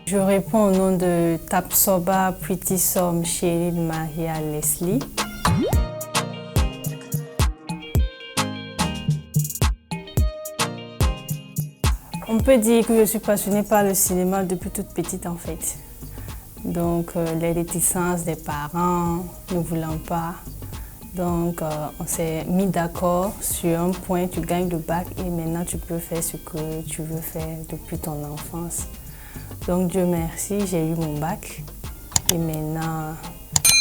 Je réponds au nom de Tapsoba Pretty Som Cheryl Maria Leslie. On peut dire que je suis passionnée par le cinéma depuis toute petite en fait. Donc les réticences des parents ne voulant pas. Donc on s'est mis d'accord sur un point, tu gagnes le bac et maintenant tu peux faire ce que tu veux faire depuis ton enfance. Donc Dieu merci, j'ai eu mon bac et maintenant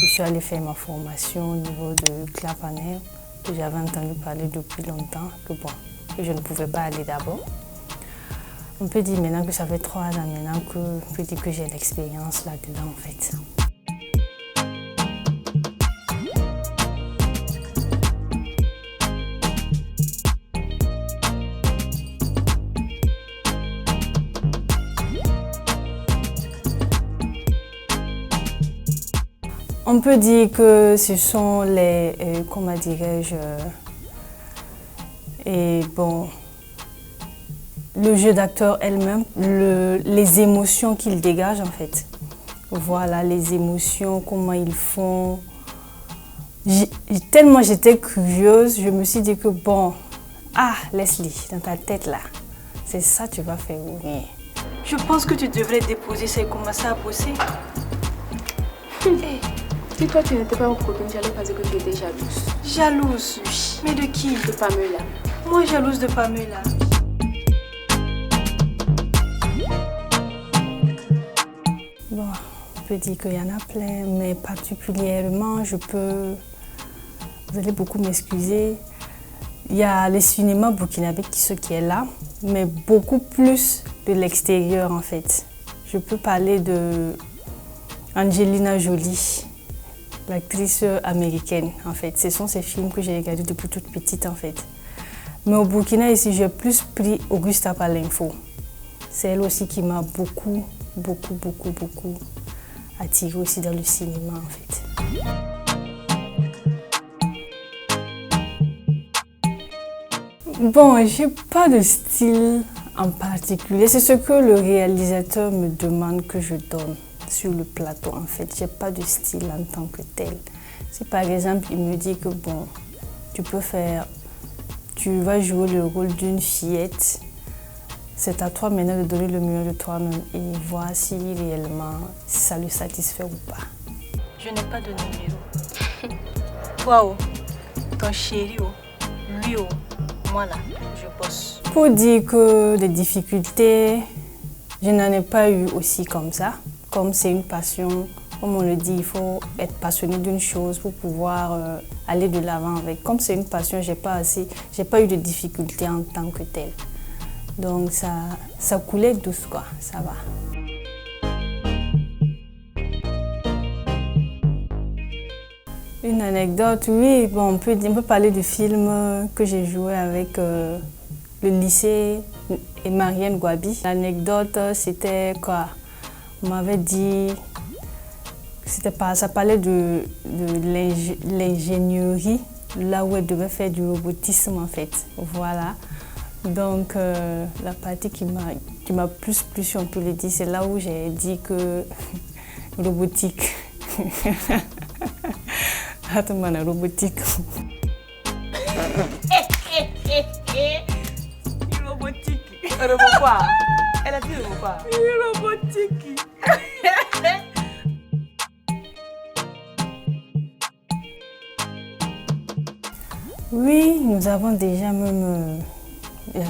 je suis allée faire ma formation au niveau de Clapanel que j'avais entendu parler depuis longtemps, que bon, je ne pouvais pas aller d'abord. On peut dire maintenant que ça fait 3 ans maintenant que j'ai l'expérience là-dedans en fait. On peut dire que ce sont les, comment dirais-je, et bon, le jeu d'acteur elle-même, les émotions qu'il dégage en fait. Voilà, les émotions, comment ils font. Tellement j'étais curieuse, je me suis dit que bon, Leslie, dans ta tête là, c'est ça que tu vas faire, oui. Je pense que tu devrais déposer ça et commencer à bosser. Si toi tu n'étais pas mon copine, j'allais penser que tu étais jalouse. Jalouse? Oui. Mais de qui? De Pamela. Moi jalouse de Pamela. Bon, on peut dire qu'il y en a plein, mais particulièrement, vous allez beaucoup m'excuser, il y a les cinémas burkinabés qui est là, mais beaucoup plus de l'extérieur en fait. Je peux parler de Angelina Jolie, l'actrice américaine en fait. Ce sont ces films que j'ai regardés depuis toute petite en fait. Mais au Burkina ici, j'ai plus pris Augusta Palenfo. C'est elle aussi qui m'a beaucoup attirée aussi dans le cinéma en fait. Bon, j'ai pas de style en particulier. C'est ce que le réalisateur me demande que je donne sur le plateau en fait. J'ai pas de style en tant que tel. Si par exemple il me dit que bon, tu vas jouer le rôle d'une fillette, c'est à toi maintenant de donner le meilleur de toi-même et voir si réellement ça le satisfait ou pas. Je n'ai pas de numéro. Toi, ton chéri, lui, moi là, je bosse. Pour dire que des difficultés, je n'en ai pas eu aussi comme ça. Comme c'est une passion, comme on le dit, il faut être passionné d'une chose pour pouvoir aller de l'avant avec. Comme c'est une passion, j'ai pas eu de difficultés en tant que telle. Donc ça coulait douce quoi, ça va. Une anecdote, oui, bon, on peut parler du film que j'ai joué avec le lycée et Marianne Gwabi. L'anecdote, c'était quoi? On m'avait dit que ça parlait de l'ingénierie, là où elle devait faire du robotisme en fait. Voilà. Donc la partie qui m'a plus plu, si on peut le dire, c'est là où j'ai dit que robotique. Attends, robotique. Robotique. Robopard. Elle a dit Robopard. Robotique. Oui, nous avons déjà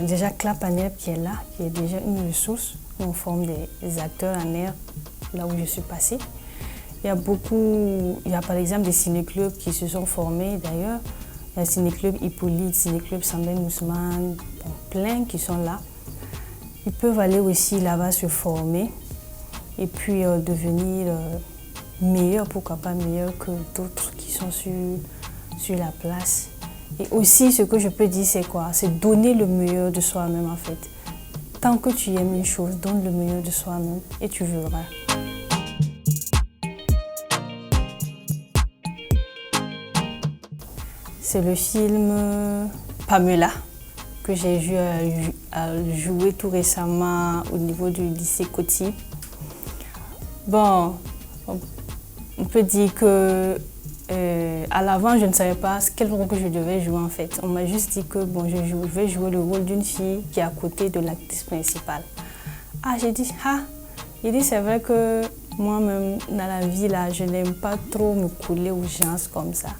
déjà Clapanel qui est là, qui est déjà une ressource. On forme des acteurs en air, là où je suis passée. Il y a par exemple des ciné-clubs qui se sont formés d'ailleurs. Il y a le ciné-club Hippolyte, ciné-club Sambène Ousmane, bon, plein qui sont là. Ils peuvent aller aussi là-bas se former et puis devenir meilleurs, pourquoi pas meilleurs que d'autres qui sont sur la place. Et aussi, ce que je peux dire, c'est quoi? C'est donner le meilleur de soi-même en fait. Tant que tu aimes une chose, donne le meilleur de soi-même et tu verras. C'est le film Pamela que j'ai joué tout récemment au niveau du lycée Coty. Bon, on peut dire que à l'avant, je ne savais pas quel rôle que je devais jouer en fait. On m'a juste dit que bon, je vais jouer le rôle d'une fille qui est à côté de l'actrice principale. Ah, j'ai dit, c'est vrai que moi-même, dans la vie, là, je n'aime pas trop me couler aux gens comme ça.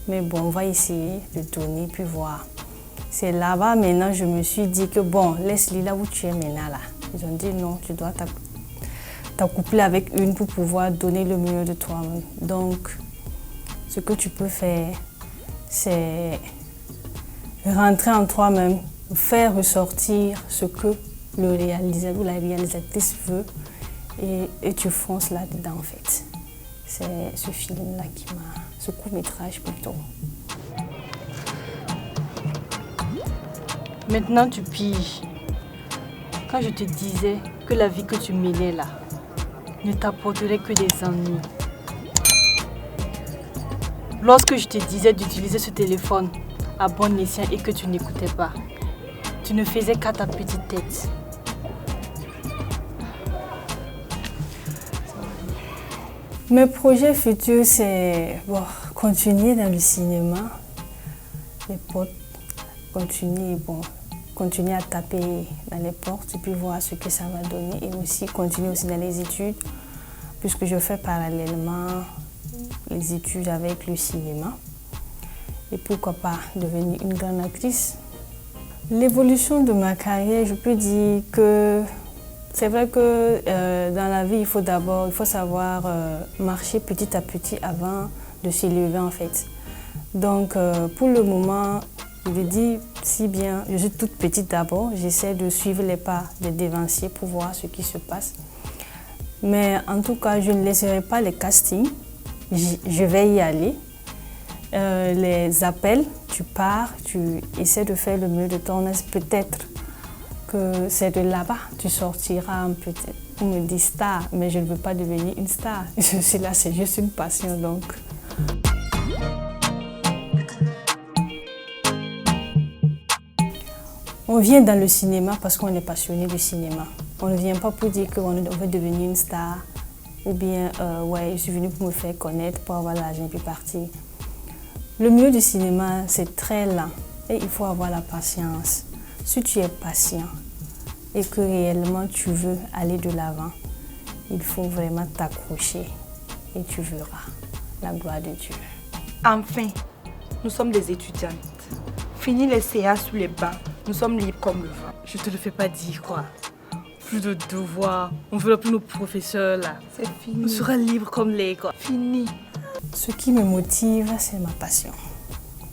Mais bon, on va essayer de tourner puis voir. C'est là-bas, maintenant, je me suis dit que bon, laisse-les là où tu es maintenant, là. Ils ont dit non, tu dois t'accoupler avec une pour pouvoir donner le mieux de toi-même. Donc, ce que tu peux faire, c'est rentrer en toi-même, faire ressortir ce que le réalisateur ou la réalisatrice veut et tu fonces là-dedans en fait. C'est ce film-là ce court-métrage plutôt. Maintenant tu piges. Quand je te disais que la vie que tu menais là ne t'apporterait que des ennuis. Lorsque je te disais d'utiliser ce téléphone à bon escient et que tu n'écoutais pas, tu ne faisais qu'à ta petite tête. Mes projets futurs, c'est continuer dans le cinéma, les portes, continuer à taper dans les portes et puis voir ce que ça va donner et aussi continuer aussi dans les études puisque je fais parallèlement les études avec le cinéma et pourquoi pas devenir une grande actrice. L'évolution de ma carrière, je peux dire que c'est vrai que dans la vie, il faut savoir marcher petit à petit avant de s'élever en fait. Donc pour le moment, je le dis si bien, je suis toute petite d'abord, j'essaie de suivre les pas des dévanciers pour voir ce qui se passe. Mais en tout cas, je ne laisserai pas les castings, je vais y aller. Les appels, tu pars, tu essaies de faire le mieux de ton âge, peut-être que c'est de là-bas, tu sortiras un peu, on me dit star, mais je ne veux pas devenir une star. Je suis là, c'est juste une passion donc. On vient dans le cinéma parce qu'on est passionné du cinéma. On ne vient pas pour dire qu'on veut devenir une star ou bien ouais, je suis venue pour me faire connaître, pour avoir l'argent et puis partir. Le milieu du cinéma, c'est très lent et il faut avoir la patience. Si tu es patient et que réellement tu veux aller de l'avant, il faut vraiment t'accrocher et tu verras la gloire de Dieu. Enfin, nous sommes des étudiantes. Fini les CA sous les bancs, nous sommes libres comme le vent. Je te le fais pas dire quoi. Plus de devoirs, on veut plus nos professeurs là. C'est fini. On sera libres comme les quoi. Fini. Ce qui me motive, c'est ma passion.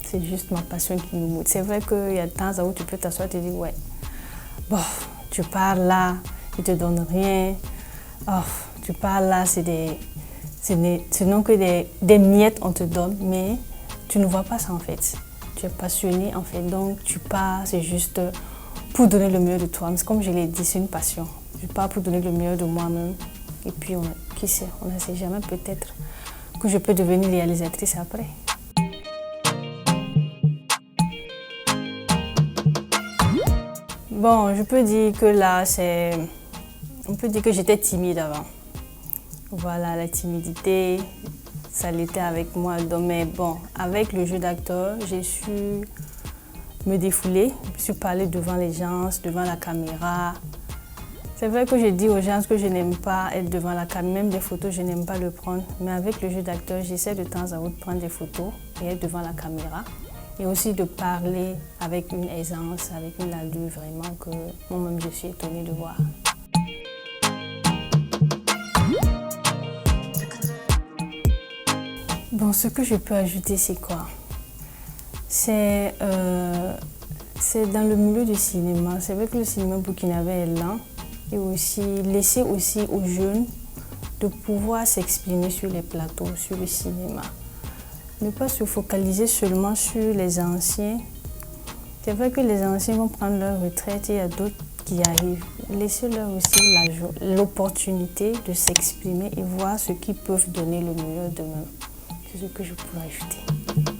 C'est juste ma passion qui me motive. C'est vrai qu'il y a des temps où tu peux t'asseoir et te dire, ouais, bon, tu pars là, ils ne te donnent rien. Oh, tu pars là, ce n'est que des miettes on te donne, mais tu ne vois pas ça en fait. Tu es passionné en fait, donc tu pars, c'est juste pour donner le meilleur de toi. Mais comme je l'ai dit, c'est une passion. Je pars pour donner le meilleur de moi-même. Et puis, qui sait, on ne sait jamais peut-être que je peux devenir réalisatrice après. Bon, je peux dire que là, on peut dire que j'étais timide avant. Voilà, la timidité, ça l'était avec moi. Mais bon, avec le jeu d'acteur, j'ai su me défouler, je suis parler devant les gens, devant la caméra. C'est vrai que je dis aux gens que je n'aime pas être devant la caméra, même des photos, je n'aime pas le prendre. Mais avec le jeu d'acteur, j'essaie de temps à autre prendre des photos et être devant la caméra. Et aussi de parler avec une aisance, avec une allure vraiment que moi-même je suis étonnée de voir. Bon, ce que je peux ajouter, c'est quoi? C'est dans le milieu du cinéma. C'est vrai que le cinéma burkinabé est lent et aussi laisser aussi aux jeunes de pouvoir s'exprimer sur les plateaux, sur le cinéma. Ne pas se focaliser seulement sur les anciens. C'est vrai que les anciens vont prendre leur retraite et il y a d'autres qui arrivent. Laissez-leur aussi l'opportunité de s'exprimer et voir ce qu'ils peuvent donner le meilleur d'eux-mêmes. C'est ce que je pourrais ajouter.